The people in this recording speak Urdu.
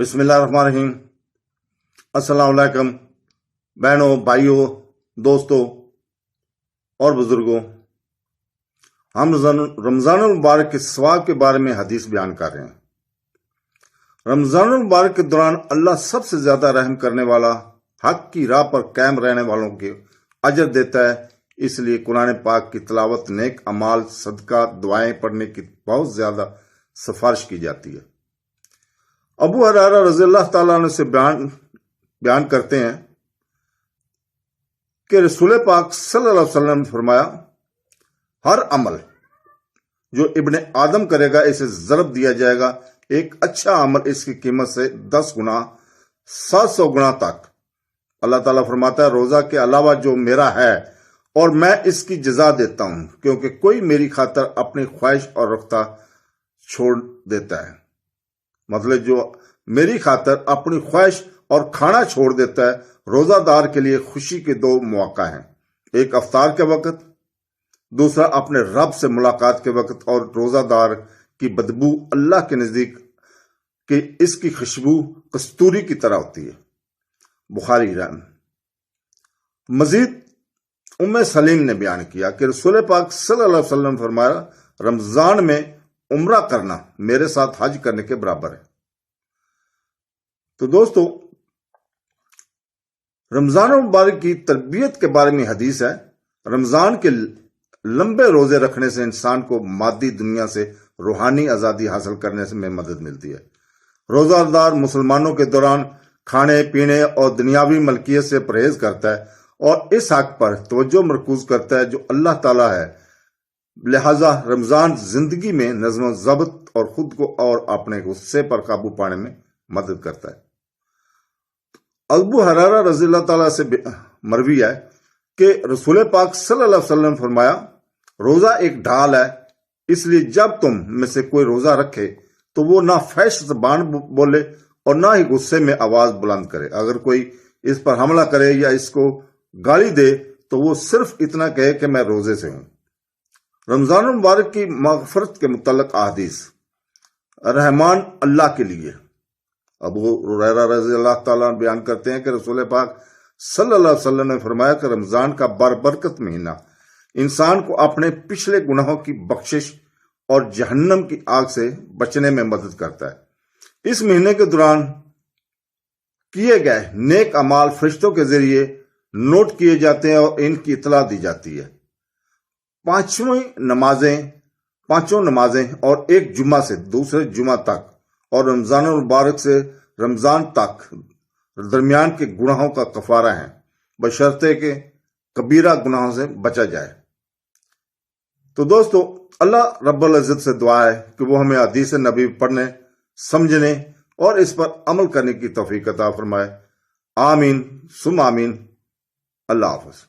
بسم اللہ الرحمن الرحیم۔ السلام علیکم بہنوں، بھائیوں، دوستوں اور بزرگوں۔ ہم رمضان المبارک کے ثواب کے بارے میں حدیث بیان کر رہے ہیں۔ رمضان المبارک کے دوران اللہ سب سے زیادہ رحم کرنے والا، حق کی راہ پر قائم رہنے والوں کے اجر دیتا ہے، اس لیے قرآن پاک کی تلاوت، نیک اعمال، صدقہ، دعائیں پڑھنے کی بہت زیادہ سفارش کی جاتی ہے۔ ابو ہریرہ رضی اللہ تعالیٰ عنہ سے بیان کرتے ہیں کہ رسول پاک صلی اللہ علیہ وسلم نے فرمایا، ہر عمل جو ابن آدم کرے گا اسے ضرب دیا جائے گا، ایک اچھا عمل اس کی قیمت سے 10 گنا 700 گنا تک۔ اللہ تعالیٰ فرماتا ہے، روزہ کے علاوہ جو میرا ہے اور میں اس کی جزا دیتا ہوں، کیونکہ کوئی میری خاطر اپنی خواہش اور رفتہ چھوڑ دیتا ہے، مطلب جو میری خاطر اپنی خواہش اور کھانا چھوڑ دیتا ہے۔ روزہ دار کے لیے خوشی کے 2 مواقع ہیں، ایک افطار کے وقت، دوسرا اپنے رب سے ملاقات کے وقت۔ اور روزہ دار کی بدبو اللہ کے نزدیک کہ اس کی خوشبو کستوری کی طرح ہوتی ہے، بخاری رحم۔ مزید ام سلیم نے بیان کیا کہ رسول پاک صلی اللہ علیہ وسلم فرمایا، رمضان میں عمرہ کرنا میرے ساتھ حج کرنے کے برابر ہے۔ تو دوستو، رمضان المبارک کی تربیت کے بارے میں حدیث ہے، رمضان کے لمبے روزے رکھنے سے انسان کو مادی دنیا سے روحانی آزادی حاصل کرنے میں مدد ملتی ہے۔ روزہ دار مسلمانوں کے دوران کھانے پینے اور دنیاوی ملکیت سے پرہیز کرتا ہے اور اس حق پر توجہ مرکوز کرتا ہے جو اللہ تعالیٰ ہے، لہذا رمضان زندگی میں نظم و ضبط اور خود کو اور اپنے غصے پر قابو پانے میں مدد کرتا ہے۔ ابو ہریرہ رضی اللہ تعالیٰ سے مروی ہے کہ رسول پاک صلی اللہ علیہ وسلم فرمایا، روزہ ایک ڈھال ہے، اس لیے جب تم میں سے کوئی روزہ رکھے تو وہ نہ فحش زبان بولے اور نہ ہی غصے میں آواز بلند کرے۔ اگر کوئی اس پر حملہ کرے یا اس کو گالی دے تو وہ صرف اتنا کہے کہ میں روزے سے ہوں۔ رمضان المبارک کی مغفرت کے متعلق احادیث، رحمان اللہ کے لیے۔ ابو ہریرہ رضی اللہ تعالیٰ بیان کرتے ہیں کہ رسول پاک صلی اللہ علیہ وسلم نے فرمایا کہ رمضان کا بابرکت مہینہ انسان کو اپنے پچھلے گناہوں کی بخشش اور جہنم کی آگ سے بچنے میں مدد کرتا ہے۔ اس مہینے کے دوران کیے گئے نیک اعمال فرشتوں کے ذریعے نوٹ کیے جاتے ہیں اور ان کی اطلاع دی جاتی ہے۔ 5 نمازیں اور ایک جمعہ سے دوسرے جمعہ تک اور رمضان المبارک سے رمضان تک درمیان کے گناہوں کا کفارہ ہیں، بشرطے کہ کبیرہ گناہوں سے بچا جائے۔ تو دوستو، اللہ رب العزت سے دعا ہے کہ وہ ہمیں حدیث نبی پڑھنے، سمجھنے اور اس پر عمل کرنے کی توفیق عطا فرمائے۔ آمین ثم آمین۔ اللہ حافظ۔